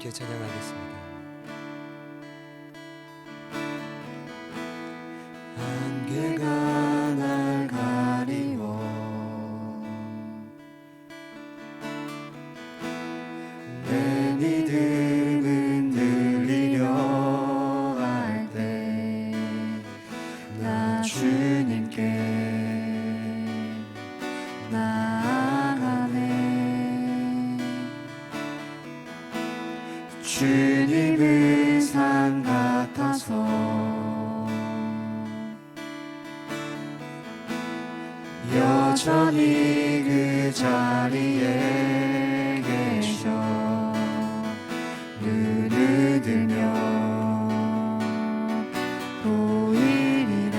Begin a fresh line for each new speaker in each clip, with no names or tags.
함께 찬양하겠습니다.
안개가 날 가리워 내 믿음은 흔들리려 할 때 나 주님께 나아가네. 주님은 산 같아서 여전히 그 자리에 계셔. 눈을 들며 보이리라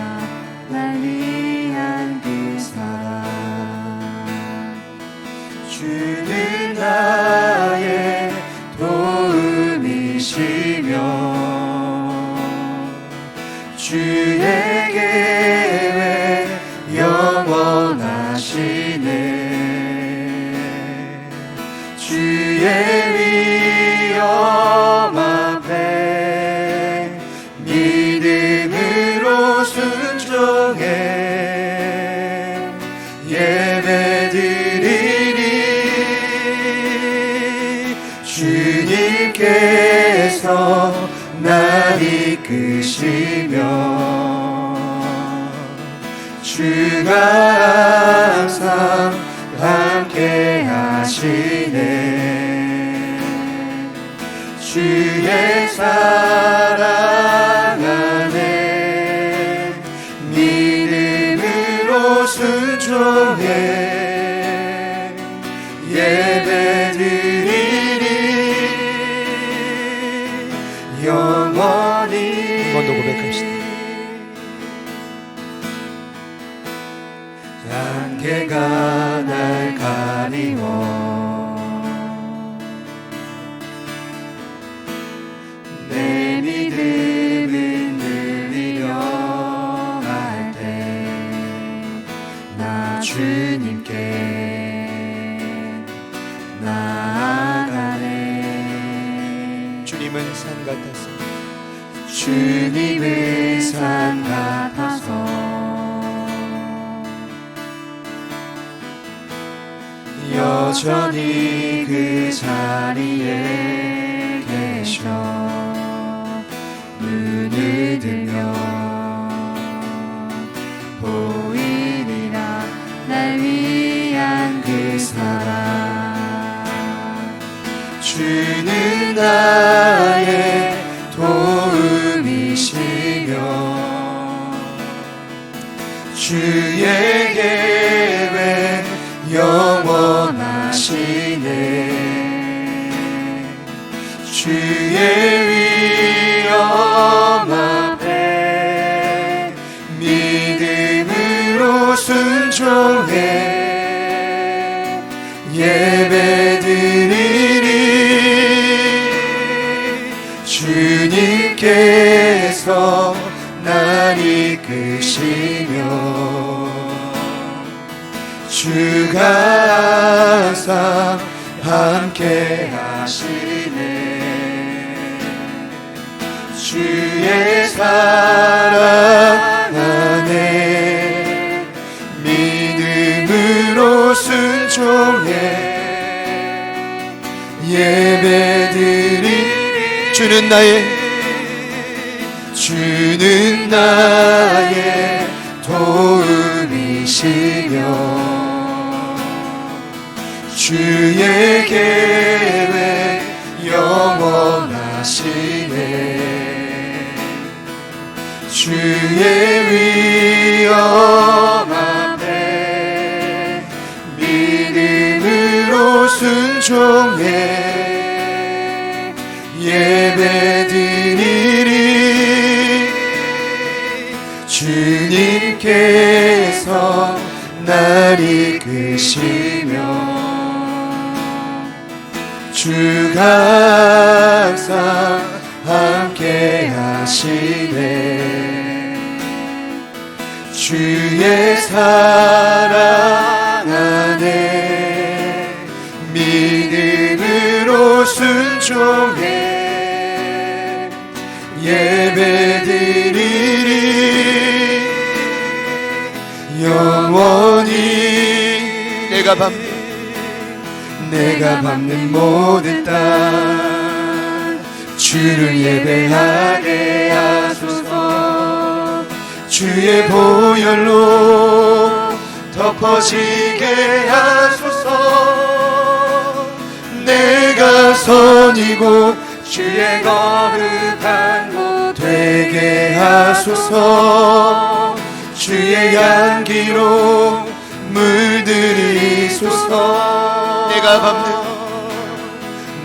날 위한 그 사랑. 주는 나의 도움이시며 주의 계획 영원하시네. 주의 위엄 앞에 믿음으로 순종해 예배드리니. 주님께서 날 이끄시며 주가 항상 함께 하시네. 주의 사랑 안에 믿음으로 순종해 예배드리니. 영원히
한 번 더 고백합시다.
안개가 날 가리워 내 믿음은 흔들리려 할 때 나 주님께 나아가네.
주님은 산 같아서
주님은 산 같아서 여전히 그 자리에 계셔. 눈을 들며 보이리라 날 위한 그 사랑. 주는 나의 도움이시며 주의 계획 영원하시네. 주의 위엄 앞에 믿음으로 순종해 예배드리니. 주님께서 날 이끄시며 주가 항상 함께 하시네. 주의 사랑 안에 믿음으로 순종해 예배드리니. 주는 나의 도움이시며 주의 계획 영원하시네. 주의 위엄 앞에 믿음으로 순종해 예배드리니. 주님께서 날 이끄시며 주가 항상 함께 하시네. 주의 사랑 안에 믿음으로 순종해 예배드리리 영원히 내가 밟는 모든 땅 주를 예배하게 하소서 주의 보혈로 덮어지게 하소서 내가 선이고 주의 거룩한 곳 되게 하소서 주의 향기로 물들이소서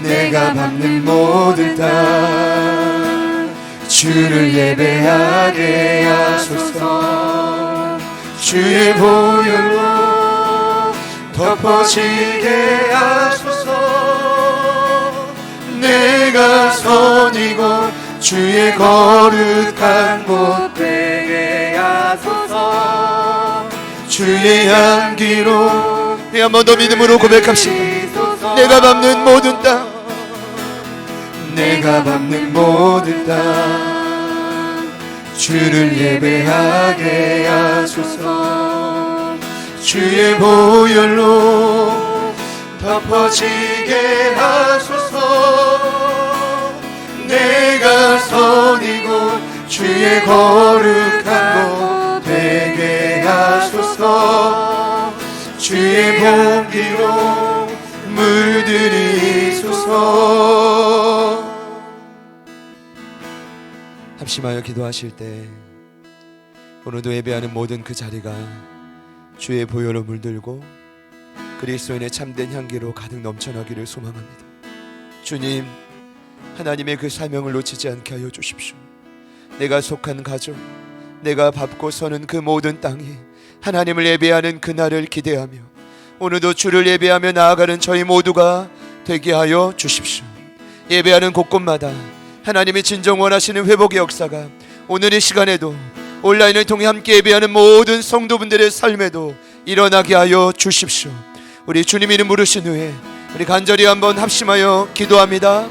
내가 밟는 모든 땅 주를 예배하게 하소서 주의 보혈로 덮어지게 하소서 내가 선이고 주의 거룩한 곳 되게 하소서 주의 향기로 한 번 더 믿음으로 고백합시다. 내가 밟는 모든 땅 주를 예배하게 하소서 주의 보혈로 덮어지게 하소서 내가 선이고 주의 거룩한 곳 되게 하소서 주의 공기로 물들이소서.
합심하여 기도하실 때 오늘도 예배하는 모든 그 자리가 주의 보혈로 물들고 그리스도인의 참된 향기로 가득 넘쳐나기를 소망합니다. 주님, 하나님의 그 사명을 놓치지 않게 하여 주십시오. 내가 속한 가족, 내가 밟고 서는 그 모든 땅이 하나님을 예배하는 그날을 기대하며 오늘도 주를 예배하며 나아가는 저희 모두가 되게 하여 주십시오. 예배하는 곳곳마다 하나님이 진정 원하시는 회복의 역사가 오늘 이 시간에도 온라인을 통해 함께 예배하는 모든 성도분들의 삶에도 일어나게 하여 주십시오. 우리 주님 이름 부르신 후에 우리 간절히 한번 합심하여 기도합니다.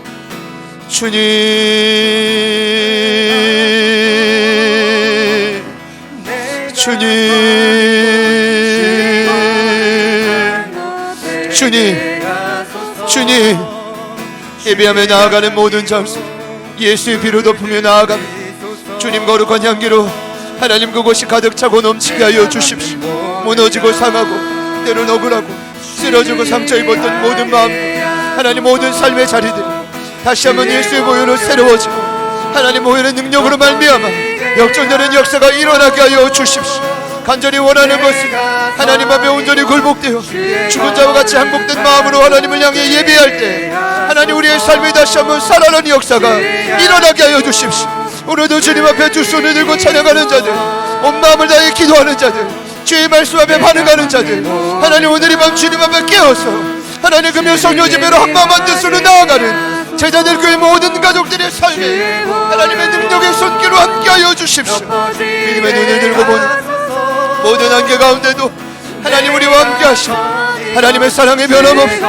주님, 주님, 예배하며 나아가는 모든 장소 예수의 피로 덮으며 나아갑니다. 주님 거룩한 향기로 하나님 그곳이 가득 차고 넘치게 하여 주십시오. 무너지고 상하고 때론 억울하고 쓰러지고 상처 입었던 모든 마음과 하나님 모든 삶의 자리들이 다시 한번 예수의 보혈로 새로워지고 하나님 보혈의 능력으로 말미암아 역전되는 역사가 일어나게 하여 주십시오. 간절히 원하는 것은 하나님 앞에 온전히 굴복되어 죽은 자와 같이 항복된 마음으로 하나님을 향해 예배할 때 하나님 우리의 삶이 다시 한번 살아나는 역사가 일어나게 하여 주십시오. 오늘도 주님 앞에 두 손을 들고 찬양하는 자들, 온 마음을 다해 기도하는 자들, 주의 말씀 앞에 반응하는 자들, 하나님 오늘 이 밤 주님 앞에 깨어서 하나님 금요 성령 집회로 한 마음 한 뜻으로 나아가는 제자들 교회 모든 가족들의 삶에 하나님의 능력의 손길로 함께하여 주십시오. 믿음의 눈을 들고 보는 모든 한계 가운데도 하나님 우리와 함께하시고 하나님의 사랑의 변함없이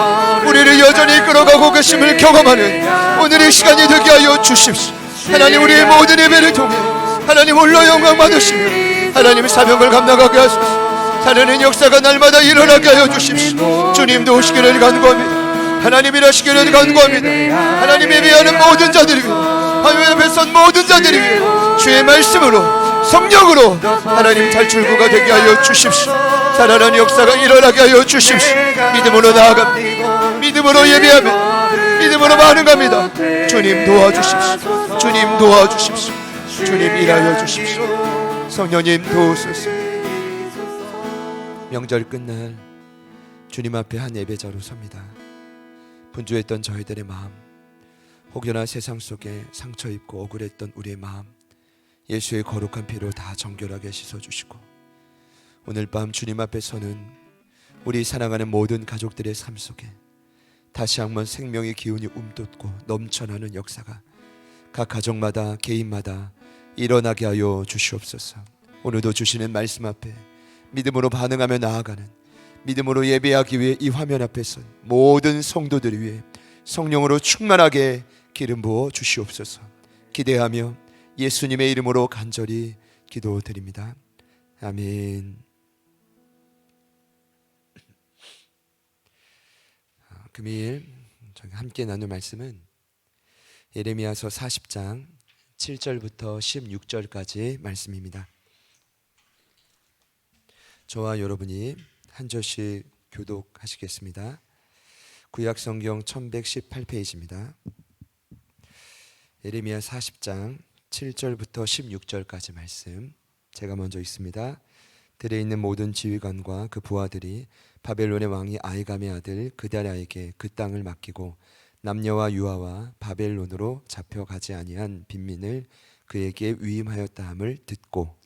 우리를 여전히 이끌어가고 계심을 경험하는 오늘의 시간이 되게 하여 주십시오. 하나님 우리의 모든 예배를 통해 하나님 홀로 영광 받으시며 하나님의 사명을 감당하게 하소서. 살아내는 역사가 날마다 일어나게 하여 주십시오. 주님도 오시기를 간구합니다. 하나님 일하시기를 간구합니다. 하나님 예배하는 모든 자들이 화요 앞에 선 모든 자들이 주의 말씀으로 성령으로 하나님 탈출구가 되게 하여 주십시오. 살아나는 역사가 일어나게 하여 주십시오. 믿음으로 나아갑니다. 믿음으로 예배하며 믿음으로 반응합니다. 주님 도와주십시오. 주님 도와주십시오. 주님 일하여 주십시오. 성령님 도우소서. 명절 끝날 주님 앞에 한 예배자로 섭니다. 분주했던 저희들의 마음, 혹여나 세상 속에 상처 입고 억울했던 우리의 마음 예수의 거룩한 피로 다 정결하게 씻어주시고 오늘 밤 주님 앞에 서는 우리 사랑하는 모든 가족들의 삶 속에 다시 한번 생명의 기운이 움돋고 넘쳐나는 역사가 각 가정마다 개인마다 일어나게 하여 주시옵소서. 오늘도 주시는 말씀 앞에 믿음으로 반응하며 나아가는 믿음으로 예배하기 위해 이 화면 앞에 선 모든 성도들 위해 성령으로 충만하게 기름 부어 주시옵소서. 기대하며 예수님의 이름으로 간절히 기도드립니다. 아멘. 금일 저희 함께 나눌 말씀은 예레미야서 40장 7절부터 16절까지 말씀입니다. 저와 여러분이 한 절씩 교독하시겠습니다. 구약성경 1118페이지입니다. 예레미야 40장 7절부터 16절까지 말씀 제가 먼저 읽습니다. 들에 있는 모든 지휘관과 그 부하들이 바벨론의 왕이 아이감의 아들 그다랴에게 그 땅을 맡기고 남녀와 유아와 바벨론으로 잡혀가지 아니한 빈민을 그에게 위임하였다함을 듣고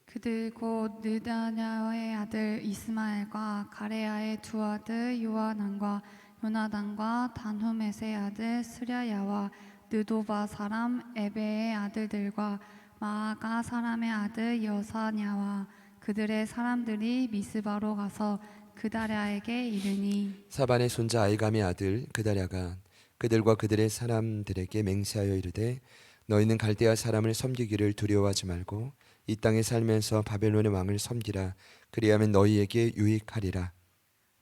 그들 곧 느다냐의 아들 이스마엘과 가레야의 두 아들 요하난과 요나단과 단후메스의 아들 스랴야와 느도바 사람 에베의 아들들과 마아가 사람의 아들 여사냐와 그들의 사람들이 미스바로 가서 그다랴에게 이르니
사반의 손자 아이감의 아들 그다랴가 그들과 그들의 사람들에게 맹세하여 이르되 너희는 갈대아 사람을 섬기기를 두려워하지 말고 이 땅에 살면서 바벨론의 왕을 섬기라. 그리하면 너희에게 유익하리라.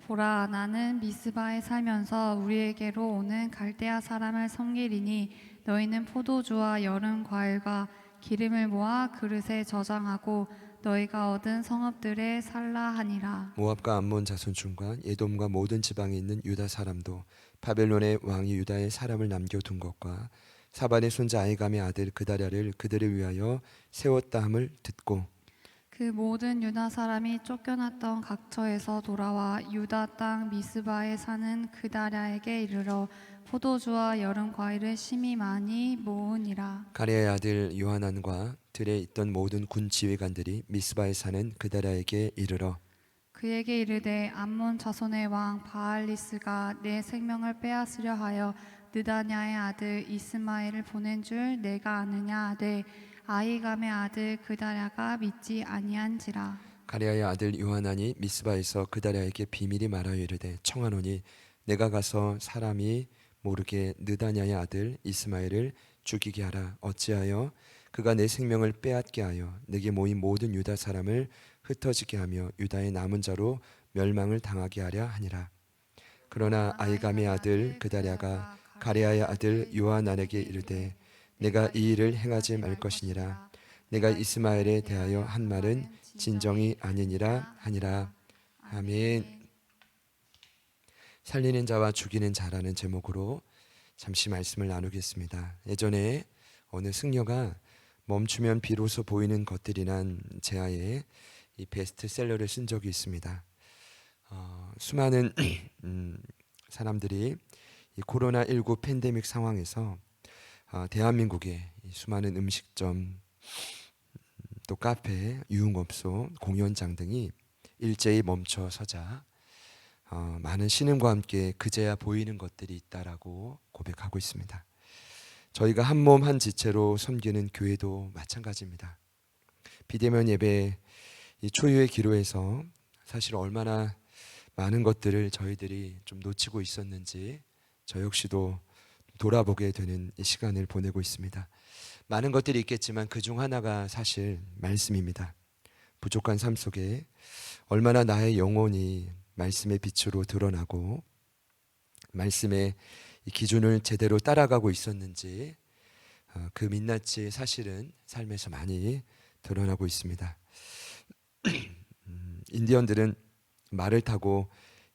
보라 나는 미스바에 살면서 우리에게로 오는 갈대아 사람을 섬기리니 너희는 포도주와 여름 과일과 기름을 모아 그릇에 저장하고 너희가 얻은 성읍들에 살라 하니라.
모압과 암몬 자손 중과 에돔과 모든 지방에 있는 유다 사람도 바벨론의 왕이 유다에 사람을 남겨둔 것과 사반의 손자 아이감의 아들 그다랴를 그들을 위하여 세웠다함을 듣고
그 모든 유다 사람이 쫓겨났던 각처에서 돌아와 유다 땅 미스바에 사는 그다랴에게 이르러 포도주와 여름 과일을 심히 많이 모으니라.
가레아의 아들 요하난과 들에 있던 모든 군 지휘관들이 미스바에 사는 그다랴에게 이르러
그에게 이르되 암몬 자손의 왕 바알리스가 내 생명을 빼앗으려 하여 느다냐의 아들 이스마엘을 보낸 줄 내가 아느냐 하되 아이감의 아들 그다랴가 믿지 아니한지라.
가레아의 아들 요하난이 미스바에서 그다랴에게 비밀이 말하여 이르되 청하노니 내가 가서 사람이 모르게 느다냐의 아들 이스마엘을 죽이게 하라. 어찌하여 그가 내 생명을 빼앗게 하여 내게 모인 모든 유다 사람을 흩어지게 하며 유다의 남은 자로 멸망을 당하게 하랴 하니라. 그러나 아이감의 아들 그다랴가 가레아의 아들 요하난에게 이르되 내가 이 일을 행하지 말 것이니라. 내가 이스마엘에 대하여 한 말은 진정이 아니니라 하니라. 아멘. 살리는 자와 죽이는 자라는 제목으로 잠시 말씀을 나누겠습니다. 예전에 어느 승려가 멈추면 비로소 보이는 것들이란 제하에 이 베스트셀러를 쓴 적이 있습니다. 수많은 사람들이 이 코로나19 팬데믹 상황에서 대한민국의 수많은 음식점, 또 카페, 유흥업소, 공연장 등이 일제히 멈춰서자 많은 신음과 함께 그제야 보이는 것들이 있다라고 고백하고 있습니다. 저희가 한 몸 한 지체로 섬기는 교회도 마찬가지입니다. 비대면 예배 이 초유의 기로에서 사실 얼마나 많은 것들을 저희들이 좀 놓치고 있었는지 저 역시도 돌아보게 되는 이 시간을 보내고 있습니다. 많은 것들이 있겠지만 그중 하나가 사실 말씀입니다. 부족한 삶 속에 얼마나 나의 영혼이 말씀의 빛으로 드러나고 말씀의 이 기준을 제대로 따라가고 있었는지 그 민낯이 사실은 삶에서 많이 드러나고 있습니다. 인디언들은 말을 타고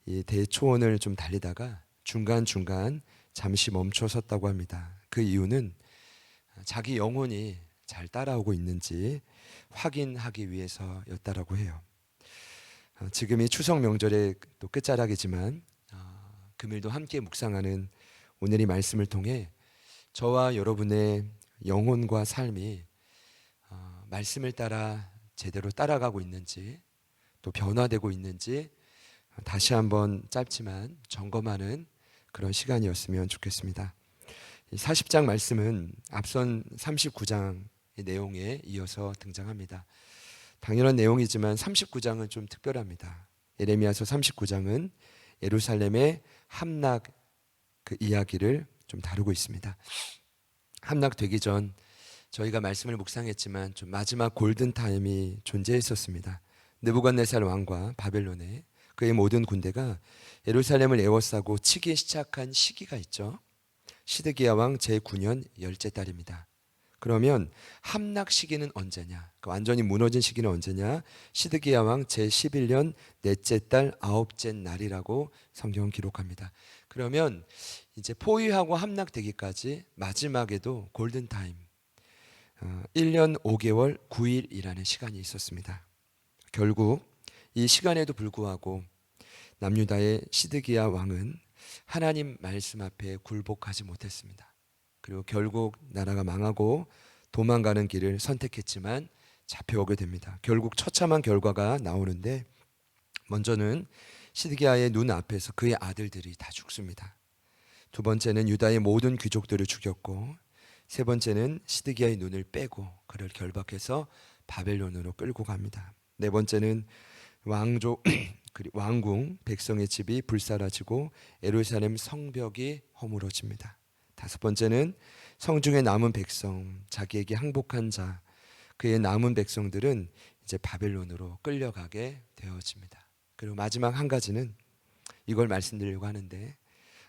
이 대초원을 좀 달리다가 중간중간 잠시 멈춰 섰다고 합니다. 그 이유는 자기 영혼이 잘 따라오고 있는지 확인하기 위해서였다라고 해요. 지금이 추석 명절의 또 끝자락이지만 금일도 함께 묵상하는 오늘 이 말씀을 통해 저와 여러분의 영혼과 삶이 말씀을 따라 제대로 따라가고 있는지 또 변화되고 있는지 다시 한번 짧지만 점검하는 그런 시간이었으면 좋겠습니다. 40장 말씀은 앞선 39장의 내용에 이어서 등장합니다. 당연한 내용이지만 39장은 좀 특별합니다.
예레미야서 39장은 예루살렘의 함락 그 이야기를 좀 다루고 있습니다. 함락되기 전 저희가 말씀을 묵상했지만 좀 마지막 골든타임이 존재했었습니다. 느부갓네살 왕과 바벨론의 그의 모든 군대가 예루살렘을 에워싸고 치기 시작한 시기가 있죠. 시드기야 왕 제9년 열째 달입니다. 그러면 함락 시기는 언제냐? 완전히 무너진 시기는 언제냐? 시드기야 왕 제11년 넷째 달 아홉째 날이라고 성경은 기록합니다. 그러면 이제 포위하고 함락되기까지 마지막에도 골든타임 1년 5개월 9일이라는 시간이 있었습니다. 결국 이 시간에도 불구하고 남유다의 시드기야 왕은 하나님 말씀 앞에 굴복하지 못했습니다. 그리고 결국 나라가 망하고 도망가는 길을 선택했지만 잡혀오게 됩니다. 결국 처참한 결과가 나오는데 먼저는 시드기야의 눈 앞에서 그의 아들들이 다 죽습니다. 두 번째는 유다의 모든 귀족들을 죽였고 세 번째는 시드기야의 눈을 빼고 그를 결박해서 바벨론으로 끌고 갑니다. 네 번째는 왕궁 백성의 집이 불사라지고 예루살렘 성벽이 허물어집니다. 다섯 번째는 성중에 남은 백성, 자기에게 항복한 자, 그의 남은 백성들은 이제 바벨론으로 끌려가게 되어집니다. 그리고 마지막 한 가지는 이걸 말씀드리려고 하는데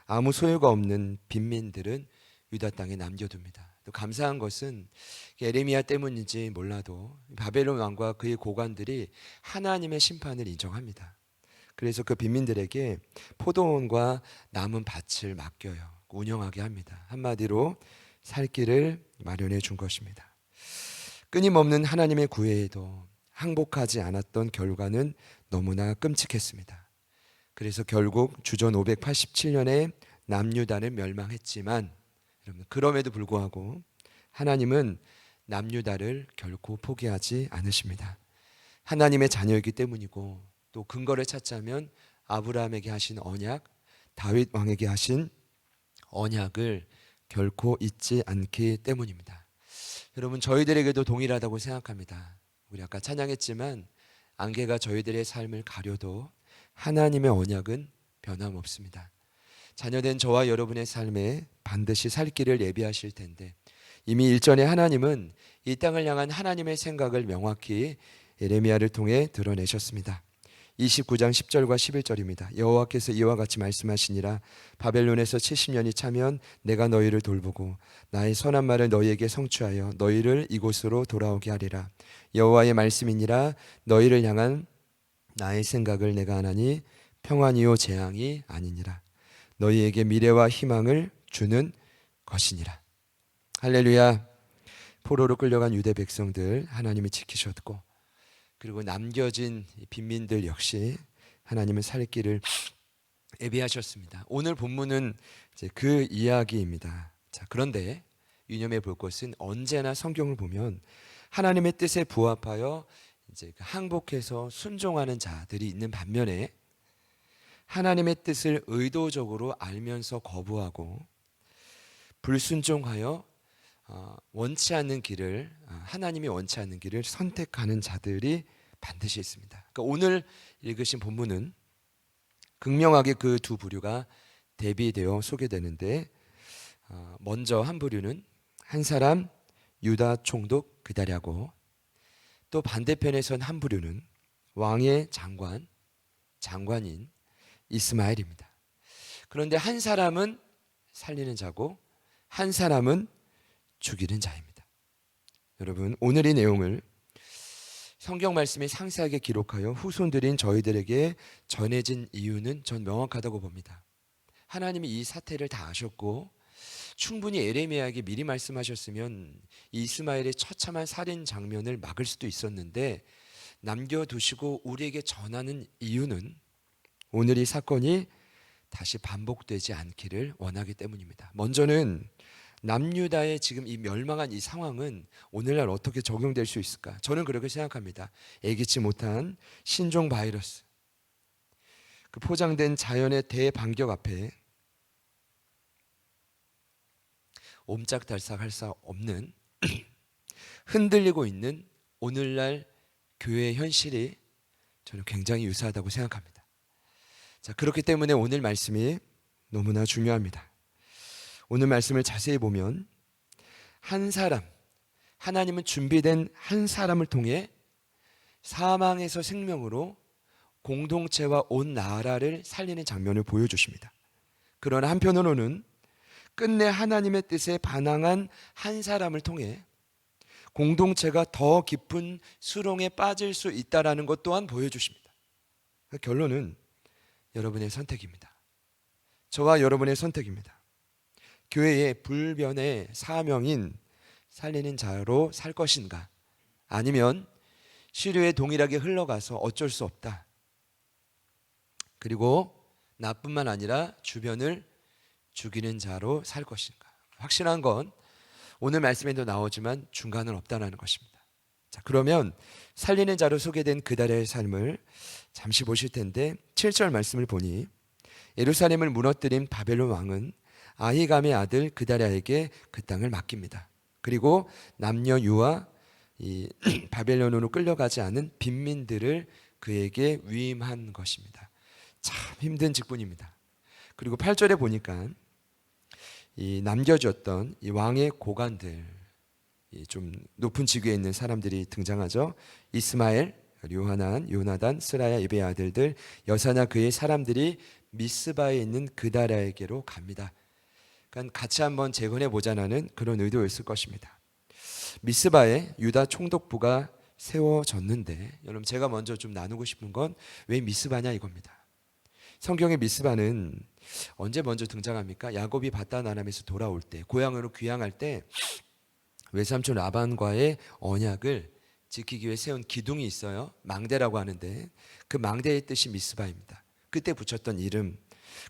아무 소유가 없는 빈민들은 유다 땅에 남겨둡니다. 또 감사한 것은 예레미야 때문인지 몰라도 바벨론 왕과 그의 고관들이 하나님의 심판을 인정합니다. 그래서 그 빈민들에게 포도원과 남은 밭을 맡겨요. 운영하게 합니다. 한마디로 살 길을 마련해 준 것입니다. 끊임없는 하나님의 구애에도 항복하지 않았던 결과는 너무나 끔찍했습니다. 그래서 결국 주전 587년에 남유다는 멸망했지만 여러분, 그럼에도 불구하고 하나님은 남유다를 결코 포기하지 않으십니다. 하나님의 자녀이기 때문이고 또 근거를 찾자면 아브라함에게 하신 언약, 다윗 왕에게 하신 언약을 결코 잊지 않기 때문입니다. 여러분, 저희들에게도 동일하다고 생각합니다. 우리 아까 찬양했지만 안개가 저희들의 삶을 가려도 하나님의 언약은 변함없습니다. 자녀된 저와 여러분의 삶에 반드시 살 길을 예비하실 텐데 이미 일전에 하나님은 이 땅을 향한 하나님의 생각을 명확히 예레미야를 통해 드러내셨습니다. 29장 10절과 11절입니다. 여호와께서 이와 같이 말씀하시니라. 바벨론에서 70년이 차면 내가 너희를 돌보고 나의 선한 말을 너희에게 성취하여 너희를 이곳으로 돌아오게 하리라. 여호와의 말씀이니라. 너희를 향한 나의 생각을 내가 하나니 평안이요 재앙이 아니니라. 너희에게 미래와 희망을 주는 것이니라. 할렐루야. 포로로 끌려간 유대 백성들 하나님이 지키셨고 그리고 남겨진 빈민들 역시 하나님은 살 길을 예비하셨습니다. 오늘 본문은 이제 그 이야기입니다. 자, 그런데 유념해 볼 것은 언제나 성경을 보면 하나님의 뜻에 부합하여 이제 항복해서 순종하는 자들이 있는 반면에 하나님의 뜻을 의도적으로 알면서 거부하고 불순종하여 원치 않는 길을 하나님이 원치 않는 길을 선택하는 자들이 반드시 있습니다. 그러니까 오늘 읽으신 본문은 극명하게 그 두 부류가 대비되어 소개되는데 먼저 한 부류는 한 사람 유다 총독 그다랴고 또 반대편에선 한 부류는 왕의 장관인 이스마엘입니다. 그런데 한 사람은 살리는 자고 한 사람은 죽이는 자입니다. 여러분, 오늘 이 내용을 성경 말씀이 상세하게 기록하여 후손들인 저희들에게 전해진 이유는 전 명확하다고 봅니다. 하나님이 이 사태를 다 아셨고 충분히 에레미야에게 미리 말씀하셨으면 이스마엘의 처참한 살인 장면을 막을 수도 있었는데 남겨두시고 우리에게 전하는 이유는 오늘 이 사건이 다시 반복되지 않기를 원하기 때문입니다. 먼저는 남유다의 지금 이 멸망한 이 상황은 오늘날 어떻게 적용될 수 있을까? 저는 그렇게 생각합니다. 예기치 못한 신종 바이러스, 그 포장된 자연의 대반격 앞에 옴짝달싹할 수 없는 흔들리고 있는 오늘날 교회의 현실이 저는 굉장히 유사하다고 생각합니다. 자, 그렇기 때문에 오늘 말씀이 너무나 중요합니다. 오늘 말씀을 자세히 보면 한 사람, 하나님은 준비된 한 사람을 통해 사망에서 생명으로 공동체와 온 나라를 살리는 장면을 보여주십니다. 그러나 한편으로는 끝내 하나님의 뜻에 반항한 한 사람을 통해 공동체가 더 깊은 수렁에 빠질 수 있다는 것 또한 보여주십니다. 결론은 여러분의 선택입니다. 저와 여러분의 선택입니다. 교회의 불변의 사명인 살리는 자로 살 것인가, 아니면 시류에 동일하게 흘러가서 어쩔 수 없다, 그리고 나뿐만 아니라 주변을 죽이는 자로 살 것인가. 확실한 건 오늘 말씀에도 나오지만 중간은 없다는 것입니다. 자, 그러면 살리는 자로 소개된 그달의 삶을 잠시 보실 텐데 7절 말씀을 보니 예루살렘을 무너뜨린 바벨론 왕은 아히감의 아들 그다랴에게 그 땅을 맡깁니다. 그리고 남녀 유아 이 바벨론으로 끌려가지 않은 빈민들을 그에게 위임한 것입니다. 참 힘든 직분입니다. 그리고 8절에 보니까 이 남겨졌던 이 왕의 고관들, 이 좀 높은 직위에 있는 사람들이 등장하죠. 이스마엘, 요하난, 요나단, 스라야, 이베의 아들들 여사나 그의 사람들이 미스바에 있는 그다랴에게로 갑니다. 그러니까 같이 한번 재건해 보자는 그런 의도였을 것입니다. 미스바에 유다 총독부가 세워졌는데, 여러분 제가 먼저 좀 나누고 싶은 건 왜 미스바냐 이겁니다. 성경의 미스바는 언제 먼저 등장합니까? 야곱이 바단 아람에서 돌아올 때, 고향으로 귀향할 때 외삼촌 라반과의 언약을 지키기 위해 세운 기둥이 있어요. 망대라고 하는데 그 망대의 뜻이 미스바입니다. 그때 붙였던 이름.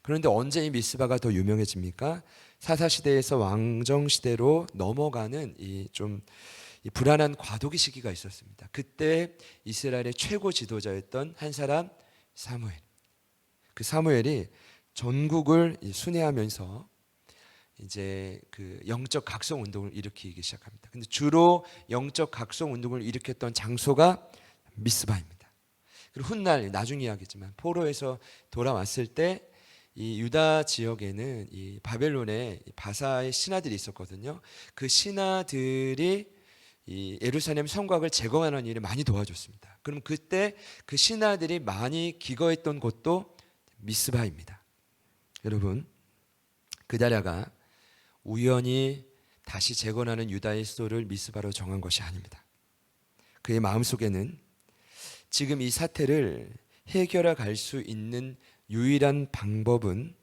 그런데 언제 이 미스바가 더 유명해집니까? 사사시대에서 왕정시대로 넘어가는 이 불안한 과도기 시기가 있었습니다. 그때 이스라엘의 최고 지도자였던 한 사람 사무엘. 그 사무엘이 전국을 순회하면서 이제 그 영적 각성 운동을 일으키기 시작합니다. 근데 주로 영적 각성 운동을 일으켰던 장소가 미스바입니다. 그리고 훗날 나중 이야기지만 포로에서 돌아왔을 때 이 유다 지역에는 이 바벨론에 바사의 신하들이 있었거든요. 그 신하들이 이 예루살렘 성곽을 재건하는 일을 많이 도와줬습니다. 그럼 그때 그 신하들이 많이 기거했던 곳도 미스바입니다. 여러분, 그다랴가 우연히 다시 재건하는 유다의 수도를 미스바로 정한 것이 아닙니다. 그의 마음속에는 지금 이 사태를 해결해 갈 수 있는 유일한 방법은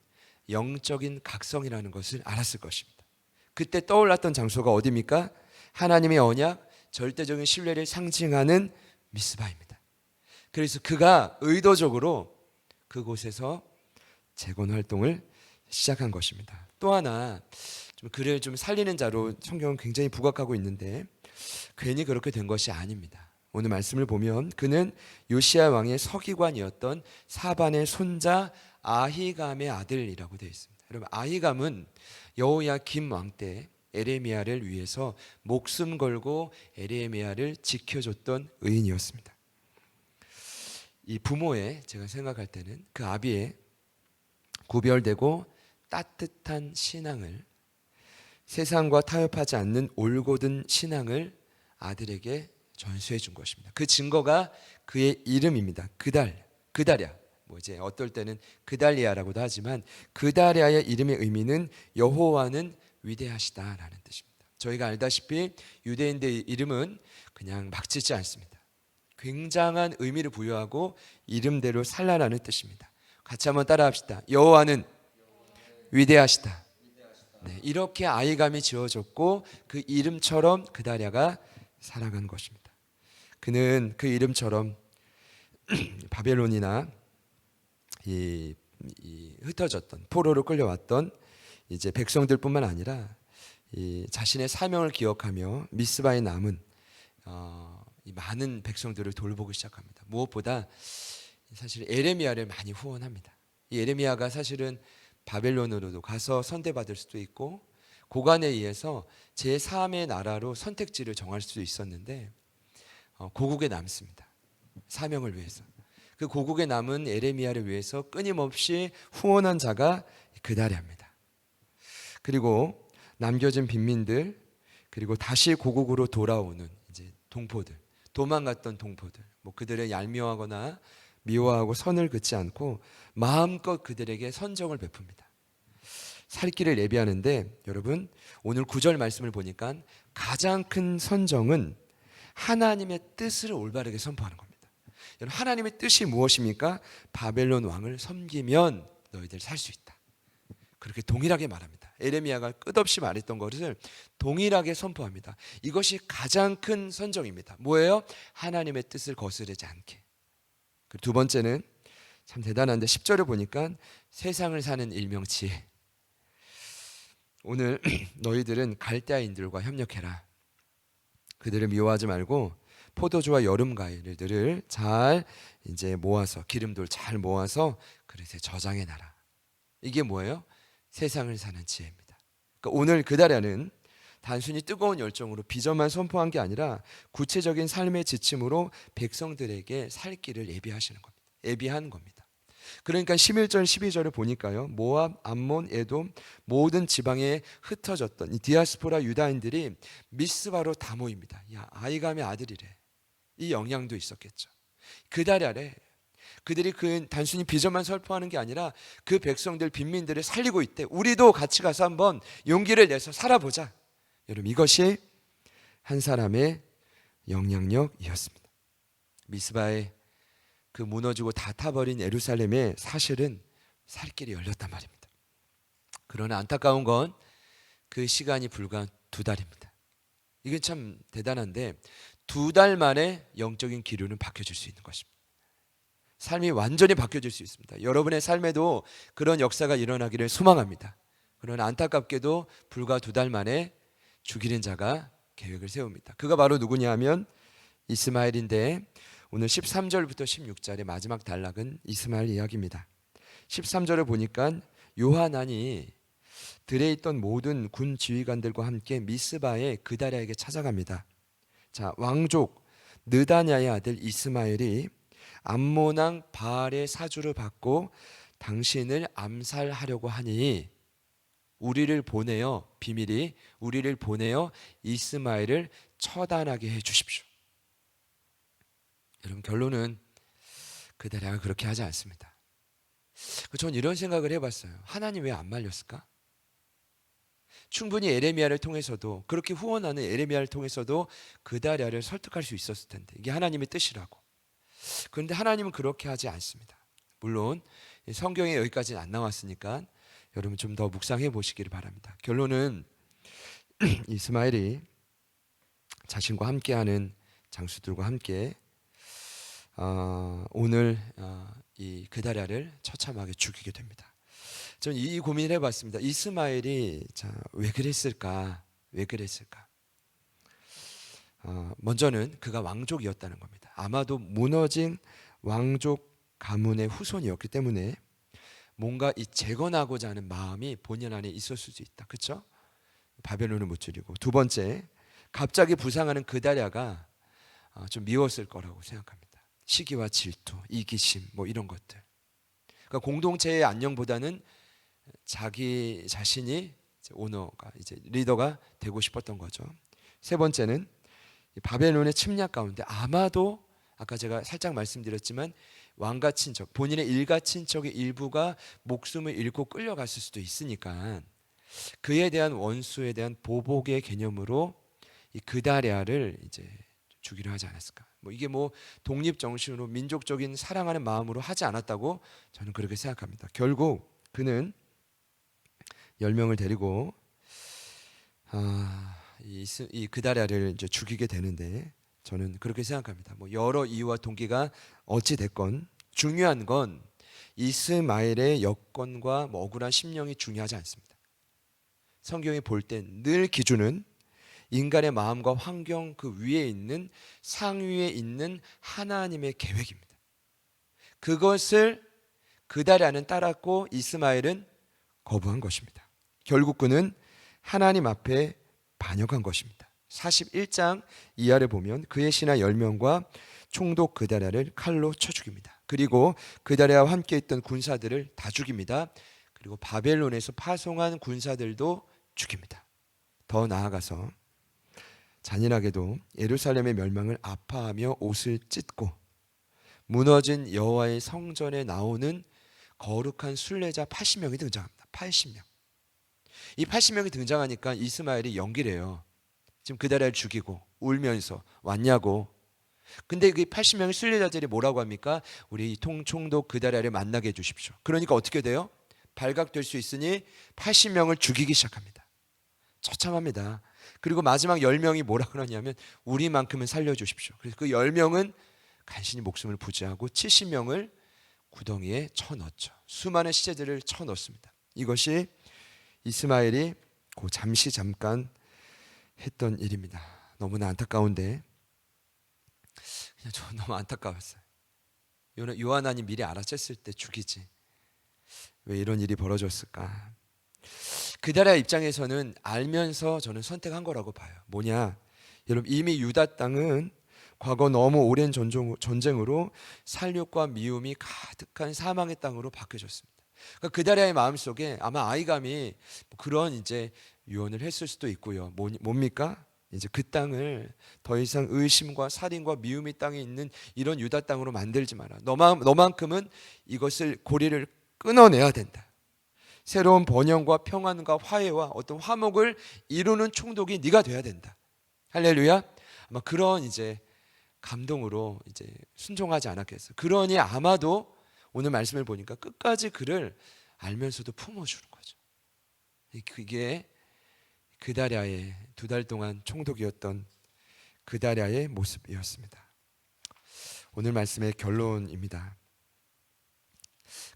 영적인 각성이라는 것을 알았을 것입니다. 그때 떠올랐던 장소가 어디입니까? 하나님의 언약, 절대적인 신뢰를 상징하는 미스바입니다. 그래서 그가 의도적으로 그곳에서 재건 활동을 시작한 것입니다. 또 하나 그를 좀 살리는 자로 성경은 굉장히 부각하고 있는데 괜히 그렇게 된 것이 아닙니다. 오늘 말씀을 보면 그는 요시야 왕의 서기관이었던 사반의 손자 아히감의 아들이라고 되어 있습니다. 여러분, 아히감은 여호야김 왕 때 에레미야를 위해서 목숨 걸고 에레미야를 지켜줬던 의인이었습니다. 이 부모의, 제가 생각할 때는 그 아비의 구별되고 따뜻한 신앙을, 세상과 타협하지 않는 올곧은 신앙을 아들에게 전수해 준 것입니다. 그 증거가 그의 이름입니다. 그다랴. 이제 어떨 때는 그달리아라고도 하지만 그다랴의 이름의 의미는 여호와는 위대하시다라는 뜻입니다. 저희가 알다시피 유대인들의 이름은 그냥 막 짓지 않습니다. 굉장한 의미를 부여하고 이름대로 살라라는 뜻입니다. 같이 한번 따라합시다. 여호와는 위대하시다. 네, 이렇게 아이감이 지어졌고 그 이름처럼 그다랴가 살아간 것입니다. 그는 그 이름처럼 바벨론이나 이 흩어졌던 포로로 끌려왔던 이제 백성들뿐만 아니라 이 자신의 사명을 기억하며 미스바에 남은 이 많은 백성들을 돌보기 시작합니다. 무엇보다 사실 에레미야를 많이 후원합니다. 이 에레미야가 사실은 바벨론으로도 가서 선대받을 수도 있고 고관에 의해서 제3의 나라로 선택지를 정할 수도 있었는데 고국에 남습니다. 사명을 위해서. 그 고국에 남은 에레미야를 위해서 끊임없이 후원한 자가 그다랴입니다. 그리고 남겨진 빈민들, 그리고 다시 고국으로 돌아오는 이제 동포들, 도망갔던 동포들, 뭐 그들의 얄미워하거나 미워하고 선을 긋지 않고 마음껏 그들에게 선정을 베풉니다. 살 길을 예비하는데 여러분, 오늘 9절 말씀을 보니까 가장 큰 선정은 하나님의 뜻을 올바르게 선포하는 겁니다. 여러분, 하나님의 뜻이 무엇입니까? 바벨론 왕을 섬기면 너희들 살 수 있다. 그렇게 동일하게 말합니다. 에레미야가 끝없이 말했던 것을 동일하게 선포합니다. 이것이 가장 큰 선정입니다. 뭐예요? 하나님의 뜻을 거스르지 않게. 그리고 두 번째는 참 대단한데 10절을 보니까 세상을 사는 일명지혜. 오늘 너희들은 갈대아인들과 협력해라. 그들을 미워하지 말고 포도주와 여름 과일들을 잘 이제 모아서, 기름돌 잘 모아서 그릇에 저장해 놔라. 이게 뭐예요? 세상을 사는 지혜입니다. 그러니까 오늘 그다랴는 단순히 뜨거운 열정으로 비전만 선포한 게 아니라 구체적인 삶의 지침으로 백성들에게 살 길을 예비하시는 겁니다. 예비하는 겁니다. 그러니까 11절 12절을 보니까요, 모압, 암몬, 에돔 모든 지방에 흩어졌던 이 디아스포라 유다인들이 미스바로 다 모입니다. 야, 아이감의 아들이래. 이 영향도 있었겠죠. 그다랴래. 그들이 그 단순히 비전만 선포하는 게 아니라 그 백성들, 빈민들을 살리고 있대. 우리도 같이 가서 한번 용기를 내서 살아보자. 여러분, 이것이 한 사람의 영향력이었습니다. 미스바에 그 무너지고 다 타버린 예루살렘에 사실은 살 길이 열렸단 말입니다. 그러나 안타까운 건 그 시간이 불과 2달입니다. 이게 참 대단한데 2달 만에 영적인 기류는 바뀌어질 수 있는 것입니다. 삶이 완전히 바뀌어질 수 있습니다. 여러분의 삶에도 그런 역사가 일어나기를 소망합니다. 그러나 안타깝게도 불과 2달 만에 죽이는 자가 계획을 세웁니다. 그가 바로 누구냐 하면 이스마엘인데, 오늘 13절부터 16절의 마지막 단락은 이스마엘 이야기입니다. 13절을 보니까 요하난이 들에 있던 모든 군 지휘관들과 함께 미스바에 그다랴에게 찾아갑니다. 자, 왕족 느다냐의 아들 이스마엘이 암몬 왕 바알의 사주를 받고 당신을 암살하려고 하니 우리를 보내어, 비밀이 우리를 보내어 이스마엘을 처단하게 해 주십시오. 여러분, 결론은 그다랴가 그렇게 하지 않습니다. 전 이런 생각을 해봤어요. 하나님 왜 안 말렸을까? 충분히 에레미야를 통해서도, 그렇게 후원하는 에레미야를 통해서도 그다랴를 설득할 수 있었을 텐데, 이게 하나님의 뜻이라고. 그런데 하나님은 그렇게 하지 않습니다. 물론 성경에 여기까지는 안 나왔으니까 여러분 좀 더 묵상해 보시기를 바랍니다. 결론은 이스마엘이 자신과 함께하는 장수들과 함께 오늘 이 그다랴를 처참하게 죽이게 됩니다. 저는 이 고민을 해봤습니다. 이스마엘이 왜 그랬을까? 왜 그랬을까? 먼저는 그가 왕족이었다는 겁니다. 아마도 무너진 왕족 가문의 후손이었기 때문에 뭔가 이 재건하고자 하는 마음이 본인 안에 있었을 수 있다. 그렇죠? 바벨론을 못 줄이고. 두 번째, 갑자기 부상하는 그다랴가 좀 미웠을 거라고 생각합니다. 시기와 질투, 이기심, 뭐 이런 것들. 그러니까 공동체의 안녕보다는 자기 자신이 오너가, 이제 리더가 되고 싶었던 거죠. 세 번째는 바벨론의 침략 가운데 아마도 아까 제가 살짝 말씀드렸지만 왕가 친척, 본인의 일가 친척의 일부가 목숨을 잃고 끌려갔을 수도 있으니까 그에 대한 원수에 대한 보복의 개념으로 이 그다랴를 이제 죽이려 하지 않았을까? 뭐 이게 뭐 독립 정신으로 민족적인 사랑하는 마음으로 하지 않았다고 저는 그렇게 생각합니다. 결국 그는 10명을 데리고 이 그다랴를 이제 죽이게 되는데, 저는 그렇게 생각합니다. 뭐 여러 이유와 동기가 어찌 됐건 중요한 건 이스마엘의 여건과 뭐 억울한 심령이 중요하지 않습니다. 성경이 볼 땐 늘 기준은 인간의 마음과 환경 그 위에 있는, 상위에 있는 하나님의 계획입니다. 그것을 그다랴는 따랐고 이스마엘은 거부한 것입니다. 결국 그는 하나님 앞에 반역한 것입니다. 41장 이하를 보면 그의 신하 10명과 총독 그다랴를 칼로 쳐 죽입니다. 그리고 그다랴와 함께 있던 군사들을 다 죽입니다. 그리고 바벨론에서 파송한 군사들도 죽입니다. 더 나아가서 잔인하게도 예루살렘의 멸망을 아파하며 옷을 찢고 무너진 여호와의 성전에 나오는 거룩한 순례자 80명이 등장합니다. 80명. 이 80명이 등장하니까 이스마엘이 연기를 해요. 지금 그다랴를 죽이고 울면서 왔냐고. 근데 그 80명의 순례자들이 뭐라고 합니까? 우리 총독 그다랴를 만나게 해주십시오. 그러니까 어떻게 돼요? 발각될 수 있으니 80명을 죽이기 시작합니다. 처참합니다. 그리고 마지막 10명이 뭐라 그러냐면 우리만큼은 살려주십시오. 그래서 그 10명은 간신히 목숨을 부지하고 70명을 구덩이에 쳐넣었죠. 수많은 시체들을 쳐넣습니다. 이것이 이스마엘이 잠깐 했던 일입니다. 너무나 안타까운데 그냥 저 너무 안타까웠어요. 요하나님 미리 알아챘을 때 죽이지. 왜 이런 일이 벌어졌을까? 그다랴 입장에서는 알면서 저는 선택한 거라고 봐요. 뭐냐? 여러분 이미 유다 땅은 과거 너무 오랜 전쟁으로 살육과 미움이 가득한 사망의 땅으로 바뀌어졌습니다. 그러니까 그다랴의 마음속에 아마 아이감이 그런 이제 유언을 했을 수도 있고요. 뭡니까? 이제 그 땅을 더 이상 의심과 살인과 미움의 땅에 있는 이런 유다 땅으로 만들지 마라. 너만큼은 이것을 고리를 끊어내야 된다. 새로운 번영과 평안과 화해와 어떤 화목을 이루는 총독이 네가 돼야 된다. 할렐루야. 아마 그런 이제 감동으로 이제 순종하지 않았겠어요. 그러니 아마도 오늘 말씀을 보니까 끝까지 그를 알면서도 품어주는 거죠. 그게 그다랴의 2달 동안 총독이었던 그다랴의 모습이었습니다. 오늘 말씀의 결론입니다.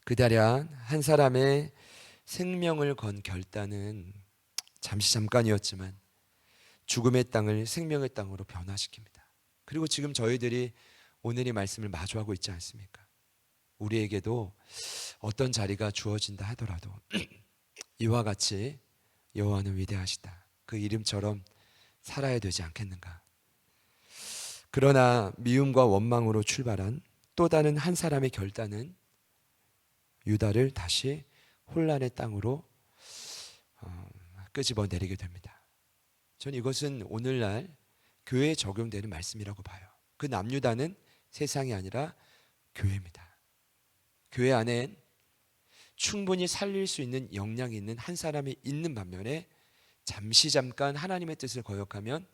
그다랴 한 사람의 생명을 건 결단은 잠깐이었지만 죽음의 땅을 생명의 땅으로 변화시킵니다. 그리고 지금 저희들이 오늘 이 말씀을 마주하고 있지 않습니까? 우리에게도 어떤 자리가 주어진다 하더라도 이와 같이 여호와는 위대하시다. 그 이름처럼 살아야 되지 않겠는가? 그러나 미움과 원망으로 출발한 또 다른 한 사람의 결단은 유다를 다시 혼란의 땅으로 끄집어 내리게 됩니다. 저는 이것은 오늘날 교회에 적용되는 말씀이라고 봐요. 그 남유다는 세상이 아니라 교회입니다. 교회 안엔 충분히 살릴 수 있는 역량이 있는 한 사람이 있는 반면에 잠깐 하나님의 뜻을 거역하면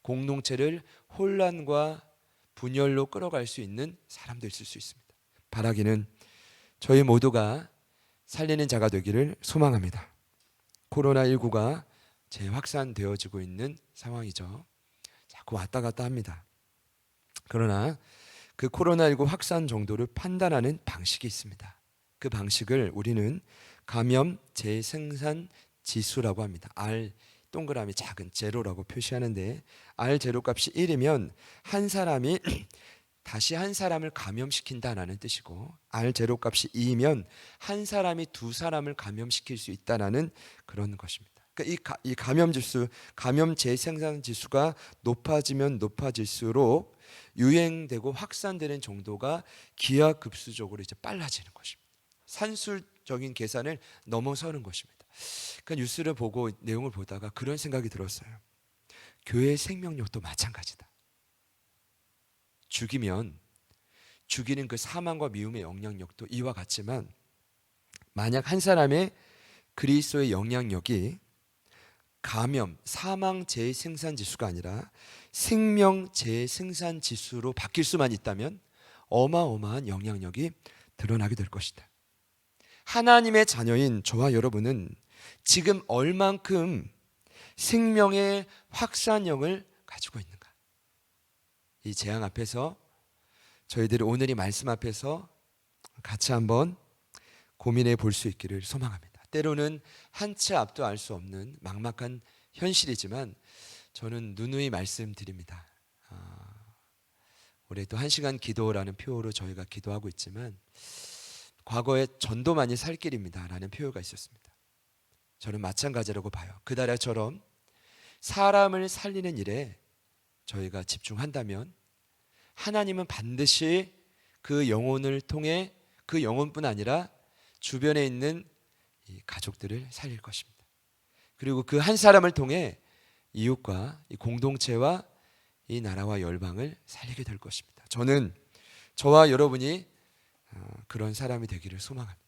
공동체를 혼란과 분열로 끌어갈 수 있는 사람도 있을 수 있습니다. 바라기는 저희 모두가 살리는 자가 되기를 소망합니다. 코로나19가 재확산되어지고 있는 상황이죠. 자꾸 왔다 갔다 합니다. 그러나 그 코로나19 확산 정도를 판단하는 방식이 있습니다. 그 방식을 우리는 감염 재생산 지수라고 합니다. R 동그라미 작은 제로라고 표시하는데 R 제로 값이 1이면 한 사람이 다시 한 사람을 감염시킨다라는 뜻이고 R 제로 값이 2이면 한 사람이 두 사람을 감염시킬 수 있다라는 그런 것입니다. 그러니까 이 감염 지수, 감염 재생산 지수가 높아지면 높아질수록 유행되고 확산되는 정도가 기하급수적으로 이제 빨라지는 것입니다. 산술적인 계산을 넘어서는 것입니다. 그러니까 뉴스를 보고 내용을 보다가 그런 생각이 들었어요. 교회의 생명력도 마찬가지다. 죽이는 그 사망과 미움의 영향력도 이와 같지만 만약 한 사람의 그리스도의 영향력이 감염, 사망 재생산 지수가 아니라 생명 재생산 지수로 바뀔 수만 있다면 어마어마한 영향력이 드러나게 될 것이다. 하나님의 자녀인 저와 여러분은 지금 얼만큼 생명의 확산력을 가지고 있는가? 이 재앙 앞에서 저희들이 오늘 이 말씀 앞에서 같이 한번 고민해 볼 수 있기를 소망합니다. 때로는 한 치 앞도 알 수 없는 막막한 현실이지만 저는 누누이 말씀드립니다. 올해 또 1시간 기도라는 표어로 저희가 기도하고 있지만 과거에 전도만이 살 길입니다 라는 표어가 있었습니다. 저는 마찬가지라고 봐요. 그다랴처럼 사람을 살리는 일에 저희가 집중한다면 하나님은 반드시 그 영혼을 통해 그 영혼뿐 아니라 주변에 있는 이 가족들을 살릴 것입니다. 그리고 그 한 사람을 통해 이웃과 이 공동체와 이 나라와 열방을 살리게 될 것입니다. 저는 저와 여러분이 그런 사람이 되기를 소망합니다.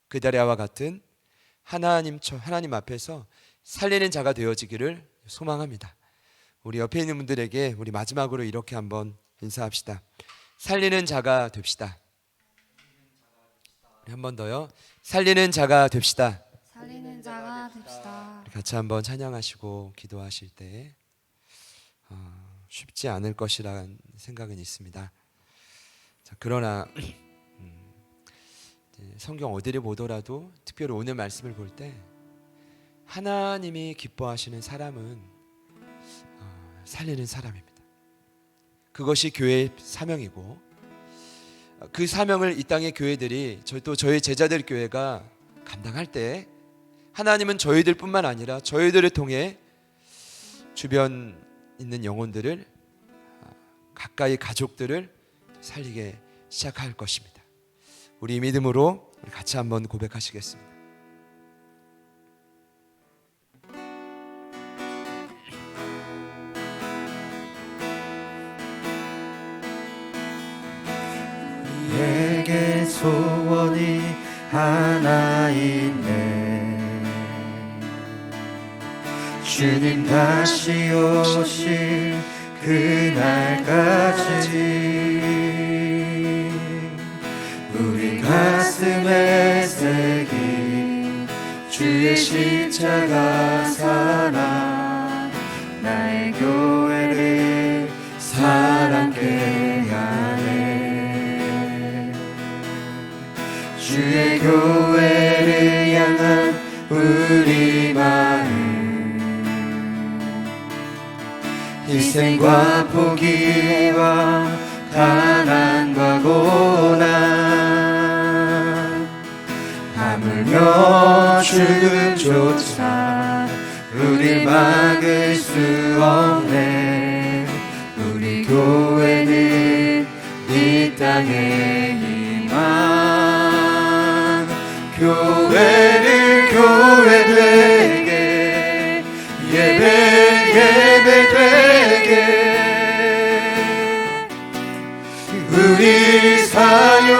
그다리아와 같은 하나님 앞에서 살리는 자가 되어지기를 소망합니다. 우리 옆에 있는 분들에게 우리 마지막으로 이렇게 한번 인사합시다. 살리는 자가 됩시다. 한 번 더요. 살리는 자가 됩시다.
살리는 자가 됩시다.
같이 한번 찬양하시고 기도하실 때 쉽지 않을 것이라는 생각은 있습니다. 자, 그러나 성경 어디를 보더라도 특별히 오늘 말씀을 볼 때 하나님이 기뻐하시는 사람은 살리는 사람입니다. 그것이 교회의 사명이고 그 사명을 이 땅의 교회들이 또 저희 제자들 교회가 감당할 때 하나님은 저희들뿐만 아니라 저희들을 통해 주변 있는 영혼들을 가까이 가족들을 살리게 시작할 것입니다. 우리 믿음으로 같이 한번 고백하시겠습니다.
내게 소원이 하나 있네. 주님 다시 오실 그날까지 우리 가슴에 새긴 주의 십자가 사랑, 나의 교회를 사랑케 하네. 주의 교회를 향한 우리 마음, 희생과 포기와 가난과 고난, 하물며 죽음조차 우릴 막을 수 없네. 우리 교회는 이 땅의 희망, 교회를 교회 되게, 예배 되게 우리 사용하소서.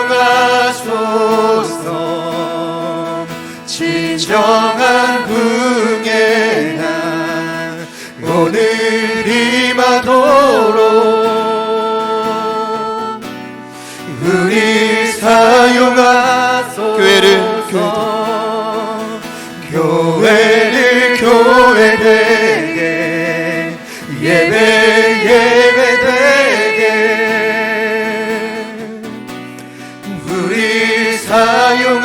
진정한 부흥의 날 오늘 임하도록 우리 사용하소서. 교회를 교회 되게, 예배 되게 우리 사용하소서.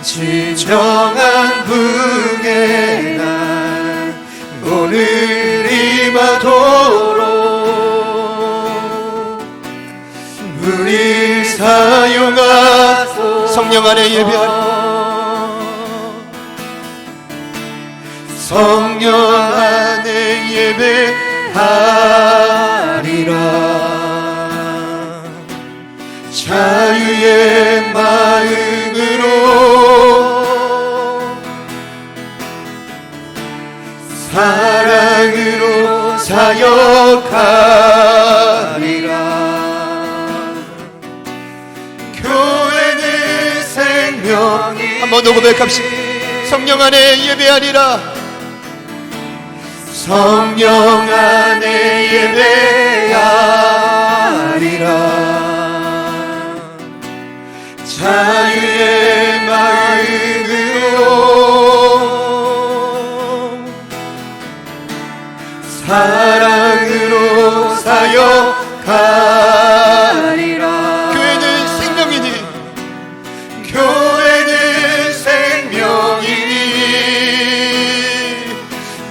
진정한 부흥의 날 오늘 임하도록 우리 사용하소서.
성령 안에 예배하리.
성령 안에 예배하리라. 자유의 마음으로 사랑으로 사역하리라. 교회는 생명이
한 번 더 고백합시다. 성령 안에 예배하리라.
성령 안에 예배하리라. 자유의 마음으로 사랑으로 사역하리라.
교회는 생명이니,
교회는 생명이니,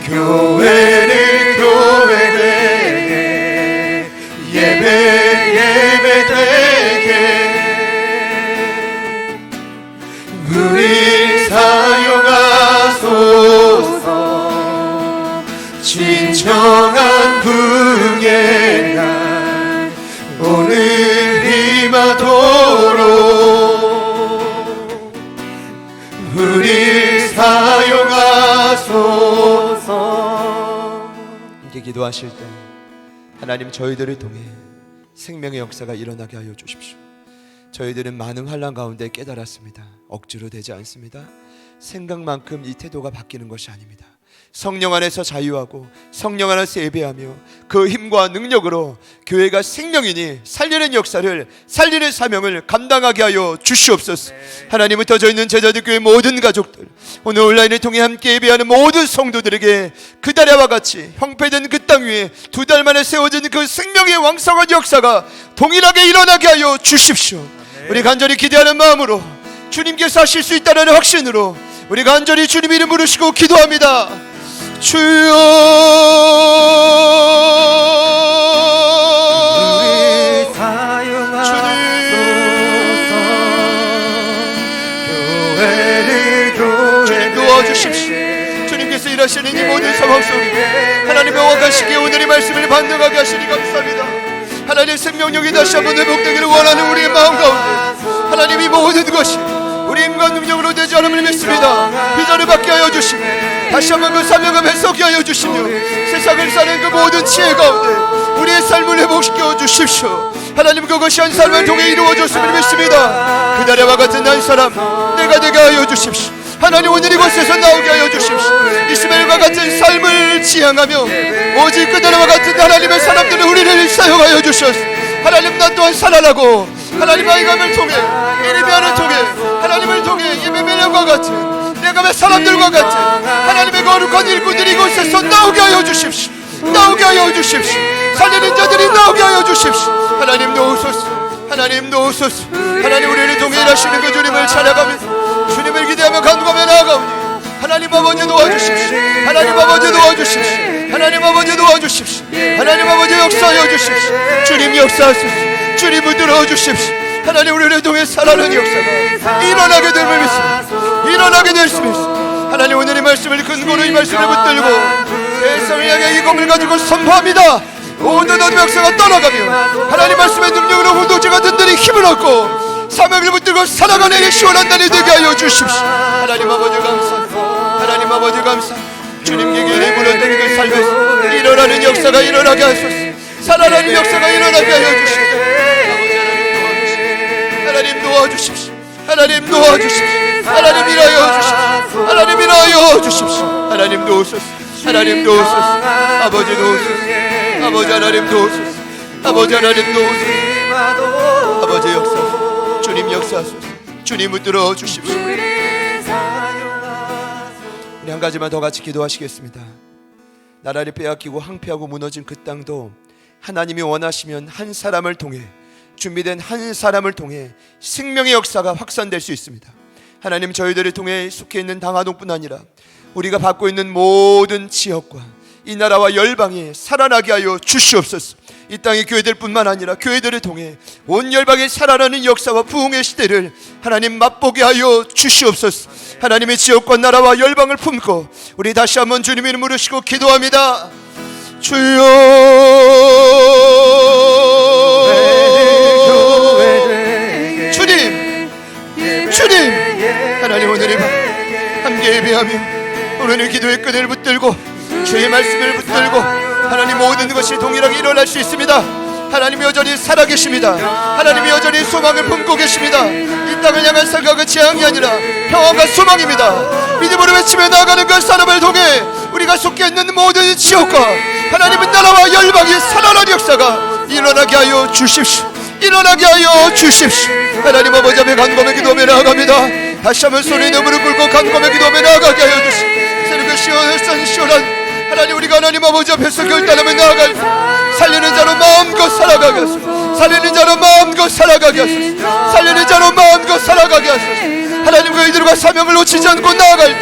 교회를 교회 되게, 예배 되게 우리 사용하소서. 진정한 부흥의 날 우리 사용하소서.
함께 기도하실 때 하나님 저희들을 통해 생명의 역사가 일어나게 하여 주십시오. 저희들은 많은 환난 가운데 깨달았습니다. 억지로 되지 않습니다. 생각만큼 이 태도가 바뀌는 것이 아닙니다. 성령 안에서 자유하고 성령 안에서 예배하며 그 힘과 능력으로 교회가 생명이니 살리는 역사를, 살리는 사명을 감당하게 하여 주시옵소서. 하나님, 흩어져 있는 제자들 교회 모든 가족들, 오늘 온라인을 통해 함께 예배하는 모든 성도들에게 그달에와 같이 형패된 그 땅 위에 2달 만에 세워진 그 생명의 왕성한 역사가 동일하게 일어나게 하여 주십시오. 우리 간절히 기대하는 마음으로 주님께서 하실 수 있다는 확신으로 우리 간절히 주님 이름 부르시고 기도합니다. 주여,
우리 사용하소서.
주님 도와주십시오. 주님께서 일하시는 이 모든 상황 속에 하나님의 원하시기에 오늘 이 말씀을 반응하게 하시니 감사합니다. 하나님의 생명력이 다시 한번 회복되기를 원하는 우리의 마음 가운데 하나님, 이 모든 것이 우리 힘과 능력으로 되지 않음을 믿습니다. 비전을 받게 하여 주시고 다시 한번 그 사명을 회복하게 하여 주시며 세상을 사는 그 모든 지혜 가운데 우리의 삶을 회복시켜 주십시오. 하나님, 그것이 한 삶을 통해 이루어졌음을 믿습니다. 그날에와 같은 한 사람 내가 되게 하여 주십시오. 하나님, 오늘 이곳에서 나오게 하여 주십시오. 이스마엘과 같은 삶을 지향하며 오직 그날과 같은 하나님의 사람들을 우리를 사용하여 주셨소. 하나님, 나 또한 살아나고 하나님 아이감을 통해 예레미야를 통해 하나님을 통해 예배멜령과 같은 내가 사람들과 같은 하나님의 거룩한 일꾼들이 이곳에서 나오게 하여 주십시오. 나오게 하여 주십시오. 살리는 자들이 나오게 하여 주십시오. 하나님 도우소서. 하나님 도우소서. 하나님, 우리를 통해 일하시는 그 주님을 찬양하며 주님을 기대하며 간구하며 나아가오니 하나님 아버지 도와주십시오. 하나님 아버지 도와주십시오. 하나님 아버지 도와주십시오. 하나님 아버지 역사하여 주십시오. 주님 역사하소서. 주님 붙들어 주십시오. 하나님, 우리를 통해 살아나는 역사가 일어나게 됨을 믿습니다. 일어나게 될 수 있습니다. 하나님, 오늘 이 말씀을 근거로 이 말씀을 붙들고 세상을 향해 이 검을 가지고 선포합니다. 모든 어둠의 역사가 떠나가며 하나님 말씀의 능력으로 후도제가 든든히 힘을 얻고 사명을 붙들고 살아가는 이 시원한 날이 되게 하여 주십시오. 하나님 아버지 감사합니다. 하나님 아버지 감사합니다. 주님께 길이 물어드는 그 삶에서 일어나는 역사가 일어나게 하소서. 살아나는 역사가 일어나게 하여 주십시오. 하나님 도와주십시오. 하나님 도와주십시오. 하나님 일하여 주십시오. 하나님 일하여 주십시오. 하나님 도우소서. 하나님 도우소서. 아버지 도우소서. 아버지 하나님 도우소서. 아버지 하나님 도우소서. 아버지 역사하소서. 주님 역사하소서. 주님 붙들어 주십시오. 우리 한 가지만 더 같이 기도하시겠습니다. 나라를 빼앗기고 항폐하고 무너진 그 땅도 하나님이 원하시면 한 사람을 통해, 준비된 한 사람을 통해 생명의 역사가 확산될 수 있습니다. 하나님, 저희들을 통해 속해 있는 당하동뿐 아니라 우리가 받고 있는 모든 지역과 이 나라와 열방이 살아나게 하여 주시옵소서. 이 땅의 교회들뿐만 아니라 교회들을 통해 온 열방이 살아나는 역사와 부흥의 시대를 하나님 맛보게 하여 주시옵소서. 하나님의 지역과 나라와 열방을 품고 우리 다시 한번 주님 이름 부르시고 기도합니다. 주여, 주님, 주님, 하나님, 오늘 이 밤 함께 예배하며 오늘 기도의 끈을 붙들고 주의 말씀을 붙들고 하나님, 모든 것이 동일하게 일어날 수 있습니다. 하나님 여전히 살아계십니다. 하나님이 여전히 소망을 품고 계십니다. 이 땅을 향한 생각은 재앙이 아니라 평화가 소망입니다. 믿음으로 외치며 나아가는 그 사람을 통해 우리가 속해 있는 모든 지역과 하나님의 나라와 열방이 살아나는 역사가 일어나게 하여 주십시오. 일어나게 하여 주십시오. 하나님 아버지 앞에 간구하며 기도하며 나아갑니다. 다시 한번 소리내 무릎 꿇고 간구하며 기도하며 나아가게 하여 주십시오. 새롭게 시원한 하나님, 우리가 하나님 아버지 앞에서 결단하며 나아갈 살리는 자로 마음껏 살아가게 하소서. 살리는 자로 마음껏 살아가게 하소서. 살리는 자로 마음껏 살아가게 하소서. 하나님, 그 이들과 사명을 놓치지 않고 나아갈 때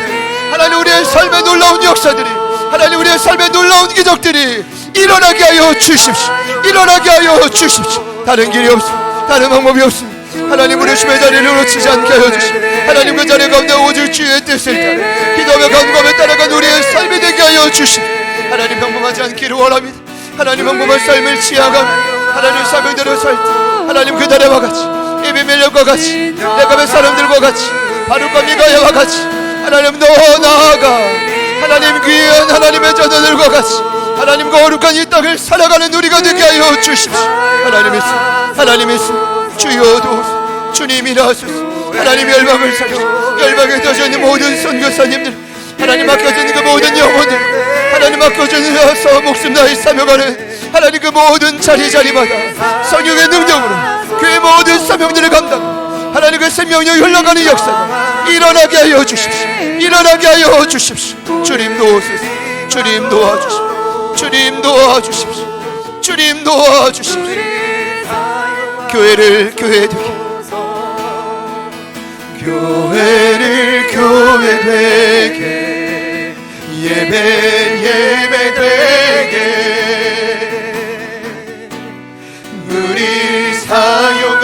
하나님, 우리의 삶에 놀라운 역사들이, 하나님, 우리의 삶에 놀라운 기적들이 일어나게 하여 주십시오. 일어나게 하여 주십시오. 다른 길이 없습니다. 다른 방법이 없습니다. 하나님, 우리 주의 자리를 놓치지 않게 하여 주시고 하나님, 그 자리 가운데 오직 주의 뜻을 따라 기도하며 간구하며 따라간 우리의 삶이 되게 하여 주시고 하나님, 평범하지 않기를 원합니다. 하나님, 평범한 삶을 지향하며 하나님 사명대로 살 때 하나님, 그 자리와 같이 예배멜령과 같이 내가 의 사람들과 같이 바룩과 미가야와 같이 하나님 더 나아가 하나님 귀한 하나님의 자녀들과 같이 하나님 거룩한 이 땅을 살아가는 우리가 되게 하여 주십시오. 하나님의 수 주여 도우소서. 주님이 나소서. 하나님 열방을 살려 열방에 떠져 있는 모든 선교사님들 하나님 맡겨져 있는 그 모든 영혼들 하나님 맡겨져 있는 목숨 다해 사명하는 하나님 그 모든 자리마다 성령의 능력으로 그의 모든 사명들을 감당 하나님 그 생명력이 흘러가는 역사가 일어나게 하여 주십시오. 일어나게 하여 주십시오. 주님 도우소서. 주님 도와주십시오. 주님 도와주십시오. 주님 도와주십시오. 교회를 교회되게 교회를 교회되게 예배되게 우리 사용하소서.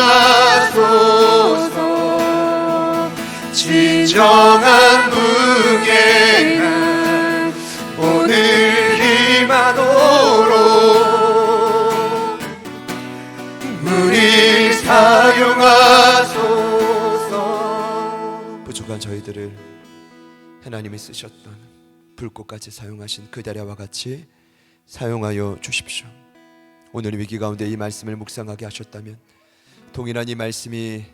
진정한 무게가 오늘 힘하도록 우리 사용하소서.
부족한 저희들을 하나님이 쓰셨던 불꽃같이 사용하신 그다리와 같이 사용하여 주십시오. 오늘 위기 가운데 이 말씀을 묵상하게 하셨다면 동일한 이 말씀이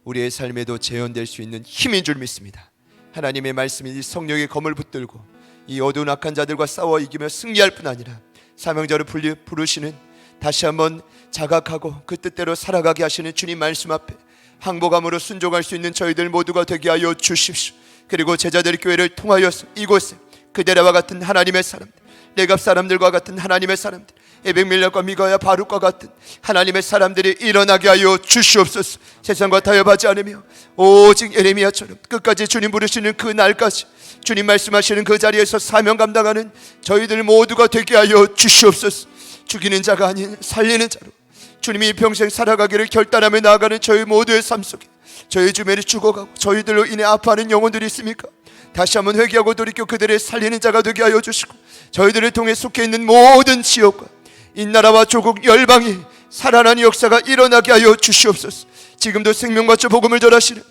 우리의 삶에도 재현될 수 있는 힘인 줄 믿습니다. 하나님의 말씀이 성령의 검을 붙들고 이 어두운 악한 자들과 싸워 이기며 승리할 뿐 아니라 사명자로 부르시는 다시 한번 자각하고 그 뜻대로 살아가게 하시는 주님 말씀 앞에 항복함으로 순종할 수 있는 저희들 모두가 되게 하여 주십시오. 그리고 제자들 교회를 통하여서 이곳에 그대라와 같은 하나님의 사람들, 레갑 사람들과 같은 하나님의 사람들, 에벡밀락과 미가야 바룩과 같은 하나님의 사람들이 일어나게 하여 주시옵소서. 세상과 타협하지 않으며 오직 예레미야처럼 끝까지 주님 부르시는 그 날까지 주님 말씀하시는 그 자리에서 사명 감당하는 저희들 모두가 되게 하여 주시옵소서. 죽이는 자가 아닌 살리는 자로 주님이 평생 살아가기를 결단하며 나아가는 저희 모두의 삶 속에 저희 주변이 죽어가고 저희들로 인해 아파하는 영혼들이 있습니까? 다시 한번 회개하고 돌이켜 그들을 살리는 자가 되게 하여 주시고 저희들을 통해 속해 있는 모든 지역과 이 나라와 조국 열방이 살아나는 역사가 일어나게 하여 주시옵소서. 지금도 생명과처 복음을 전하시는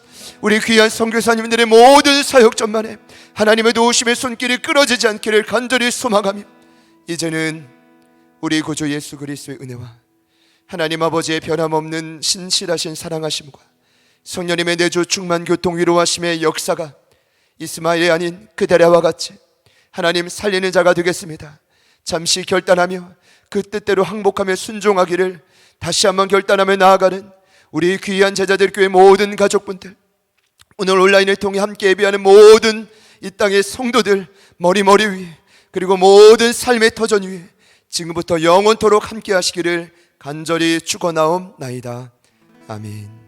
우리 귀한 선교사님들의 모든 사역전만에 하나님의 도우심의 손길이 끊어지지 않기를 간절히 소망하며 이제는 우리 구주 예수 그리스도의 은혜와 하나님 아버지의 변함없는 신실하신 사랑하심과 성령님의 내주 충만 교통 위로하심의 역사가 이스마엘이 아닌 그다리와 같이 하나님 살리는 자가 되겠습니다. 잠시 결단하며 그 뜻대로 항복하며 순종하기를 다시 한번 결단하며 나아가는 우리 귀한 제자들 교회 모든 가족분들, 오늘 온라인을 통해 함께 예배하는 모든 이 땅의 성도들 머리 위에 그리고 모든 삶의 터전 위에 지금부터 영원토록 함께 하시기를 간절히 축원하옵나이다. 아멘.